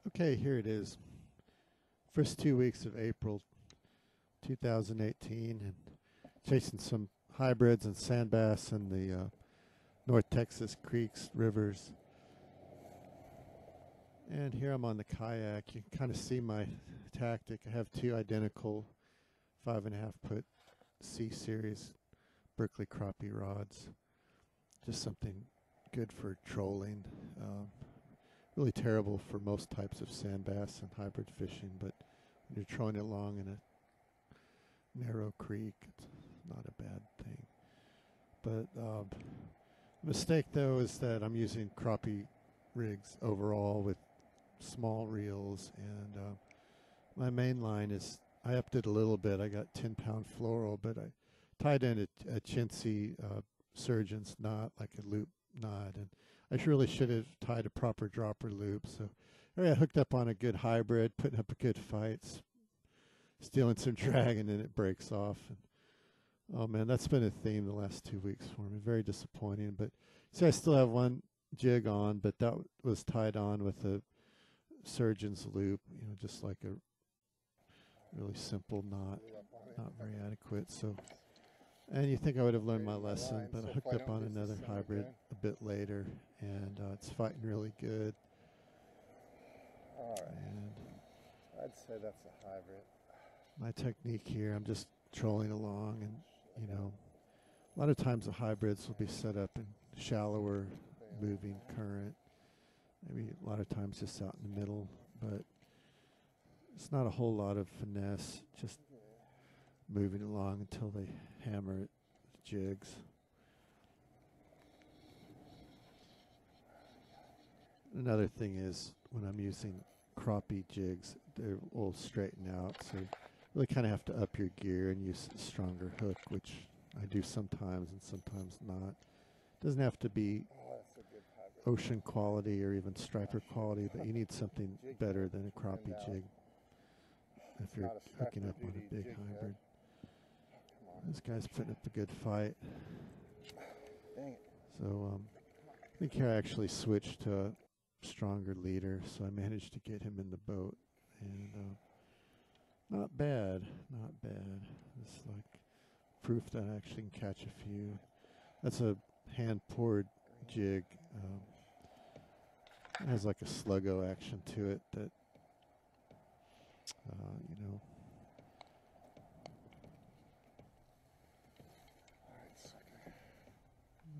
Okay, here it is. First 2 weeks of April 2018, and chasing some hybrids and sandbass in the North Texas creeks, rivers. And here I'm on the kayak. You can kind of see my tactic. I have two identical 5.5 foot C series Berkeley crappie rods. Just something good for trolling. Really terrible for most types of sandbass and hybrid fishing, but when you're trolling along in a narrow creek, it's not a bad thing. But the mistake though is that I'm using crappie rigs overall with small reels, and my main line is, I upped it a little bit. I got 10-pound floral, but I tied in a chintzy surgeon's knot, like a loop knot, and I really should have tied a proper dropper loop. So I hooked up on a good hybrid, putting up a good fight, stealing some drag, and then it breaks off. And oh man, that's been a theme the last 2 weeks for me. Very disappointing. But see, I still have one jig on, but that was tied on with a surgeon's loop, just like a really simple knot, not very adequate. So, and you think I would have learned my lesson, but I hooked up on another hybrid a bit later, and it's fighting really good. All right. And I'd say that's a hybrid. my technique here, I'm just trolling along, and a lot of times the hybrids will be set up in shallower moving current, maybe a lot of times just out in the middle, but it's not a whole lot of finesse, just moving along until they hammer it, jigs. Another thing is, when I'm using crappie jigs, they will straighten out, so you really kind of have to up your gear and use a stronger hook, which I do sometimes and sometimes not. Doesn't have to be ocean quality or even striper quality, but you need something better than a crappie jig if you're hooking up on a big hybrid. This guy's putting up a good fight. So I think here I actually switched to a stronger leader, so I managed to get him in the boat, and not bad, not bad. It's like proof that I actually can catch a few. That's a hand poured jig. It has like a sluggo action to it that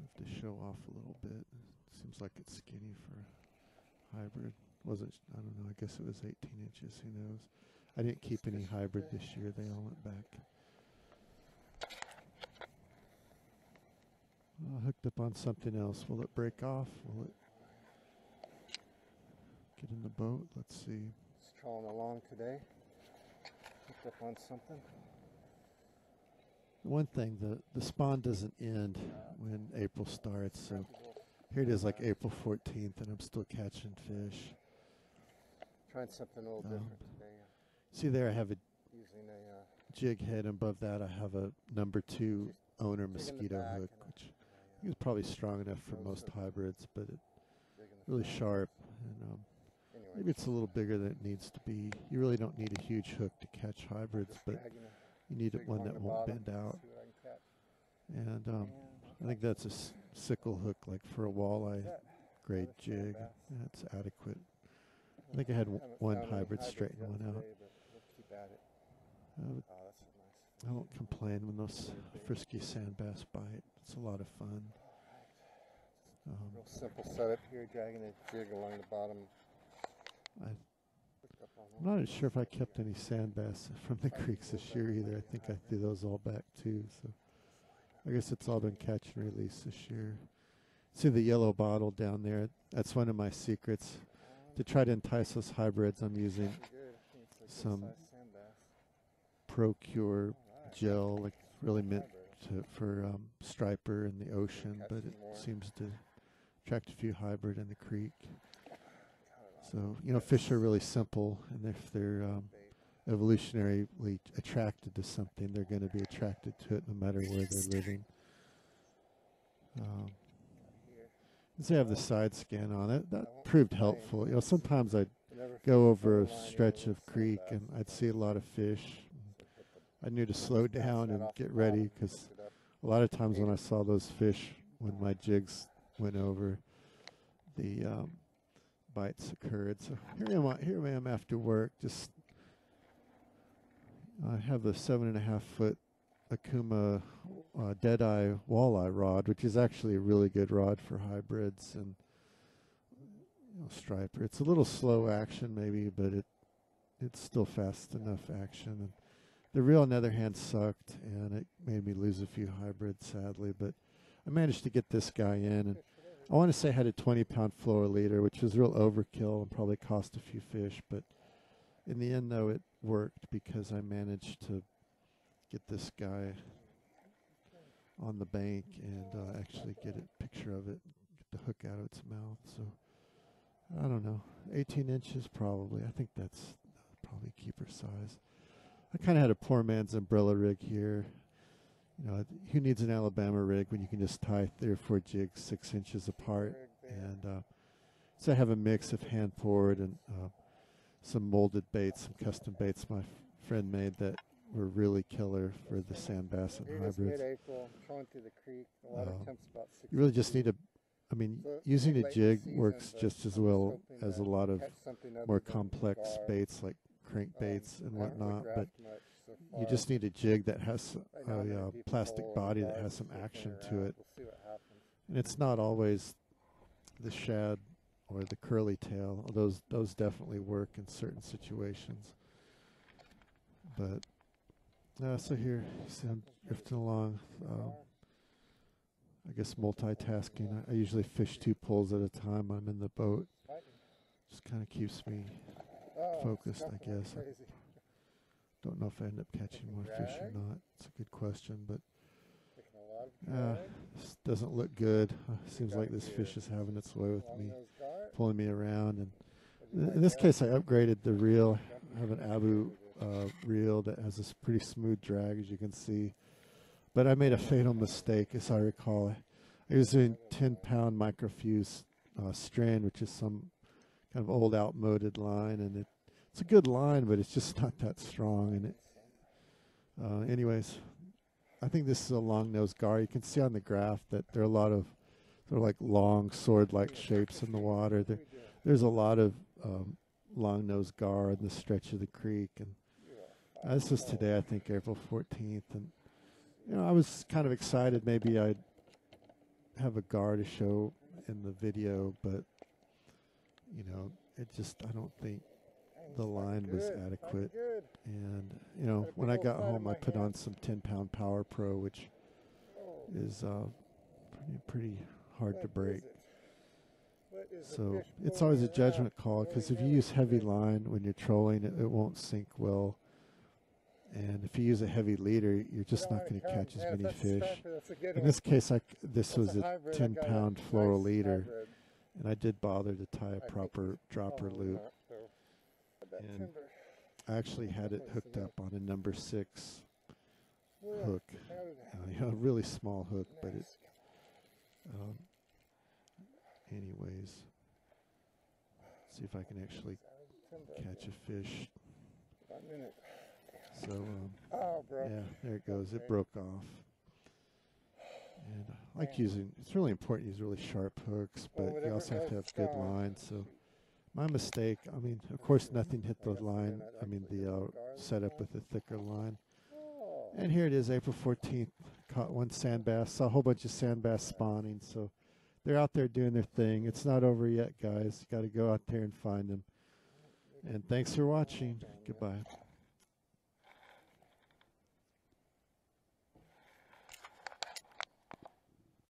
have to show off a little bit. Seems like it's skinny for a hybrid. I don't know, I guess it was 18 inches, who knows. I didn't keep any hybrid this year, they all went back. Hooked up on something else. Will it break off? Will it get in the boat? Let's see. Just trolling along today. Hooked up on something. One thing, the spawn doesn't end when April starts, so here it is like April 14th, and I'm still catching fish. Trying something a little different today. See there, I have a Using a jig head, and above that I have a number 2 owner mosquito hook, which I think is probably strong enough for most hybrids, but it's really sharp, and maybe it's a little bigger than it needs to be. You really don't need a huge hook to catch hybrids, but you need one that won't bend out. And I think that's a sickle hook, like for a walleye grade jig. That's adequate. I think I had one hybrid straighten one out. I won't complain when those frisky sandbass bite. It's a lot of fun. Real simple setup here, dragging a jig along the bottom. I'm not sure if I kept any sandbass from the creeks this year either. I think I threw those all back too. So I guess it's all been catch and release this year. See the yellow bottle down there? That's one of my secrets. To try to entice those hybrids, I'm using some Procure gel, like really meant for striper in the ocean, but it seems to attract a few hybrid in the creek. So, fish are really simple, and if they're evolutionarily attracted to something, they're going to be attracted to it no matter where they're living. Since I have the side scan on it, that proved helpful. Sometimes I'd go over a stretch of creek, and I'd see a lot of fish. I knew to slow down and get ready, because a lot of times when I saw those fish, when my jigs went over, the bites occurred. So here I am after work. Just I have a 7.5 foot Akuma Deadeye walleye rod, which is actually a really good rod for hybrids and striper. It's a little slow action maybe, but it's still fast enough action. And the reel, on the other hand, sucked, and it made me lose a few hybrids, sadly. But I managed to get this guy in, and I want to say I had a 20-pound fluoroliter, which was real overkill and probably cost a few fish. But in the end, though, it worked because I managed to get this guy on the bank and actually get a picture of it, get the hook out of its mouth. So I don't know, 18 inches probably. I think that's probably keeper size. I kind of had a poor man's umbrella rig here. You know, who needs an Alabama rig when you can just tie 3 or 4 jigs 6 inches apart? And so I have a mix of hand poured and some molded baits, some custom baits my friend made that were really killer for the sandbass and hybrids. Mid-April, going through the creek. A lot of temps about 6 You really just need a, I mean, using a jig works just as well as a lot of more complex baits like crankbaits and whatnot, but you just need a jig that has a plastic body that has some action to it. And it's not always the shad or the curly tail. Those definitely work in certain situations. But so here, you see I'm drifting along. I guess multitasking. I usually fish 2 pulls at a time. I'm in the boat. Just kind of keeps me focused, I guess. I don't know if I end up catching more fish or not. It's a good question, but this doesn't look good. Seems like this fish is having its way with me, pulling me around. And in this case, I upgraded the reel. I have an Abu reel that has this pretty smooth drag, as you can see. But I made a fatal mistake, as I recall. I was doing 10-pound microfuse strand, which is some kind of old outmoded line, and it's a good line, but it's just not that strong. And anyways, I think this is a long-nosed gar. You can see on the graph that there are a lot of sort of like long sword-like shapes in the water. There's a lot of long-nosed gar in the stretch of the creek, and this was today, I think, April 14th, and you know, I was kind of excited. Maybe I'd have a gar to show in the video, but you know, I don't think the line was adequate. And you know, when I got home, I put on some 10-pound Power Pro, which is pretty hard to break. So it's always a judgment call, because if you use heavy line when you're trolling, it won't sink well. And if you use a heavy leader, you're just not going to catch as many fish. In this case, this was a 10-pound floral leader, and I did bother to tie a proper dropper loop. And I actually had it hooked up on a number 6 hook. A really small hook, but it. Anyways, see if I can actually catch a fish. So, yeah, there it goes. It broke off. And I like using, it's really important to use really sharp hooks, but you also have to have good lines. So, my mistake, I mean, of course, nothing hit the line, the setup with a thicker line. And here it is, April 14th. Caught 1 sandbass. Saw a whole bunch of sandbass spawning. So, they're out there doing their thing. It's not over yet, guys. You got to go out there and find them. And thanks for watching. Goodbye.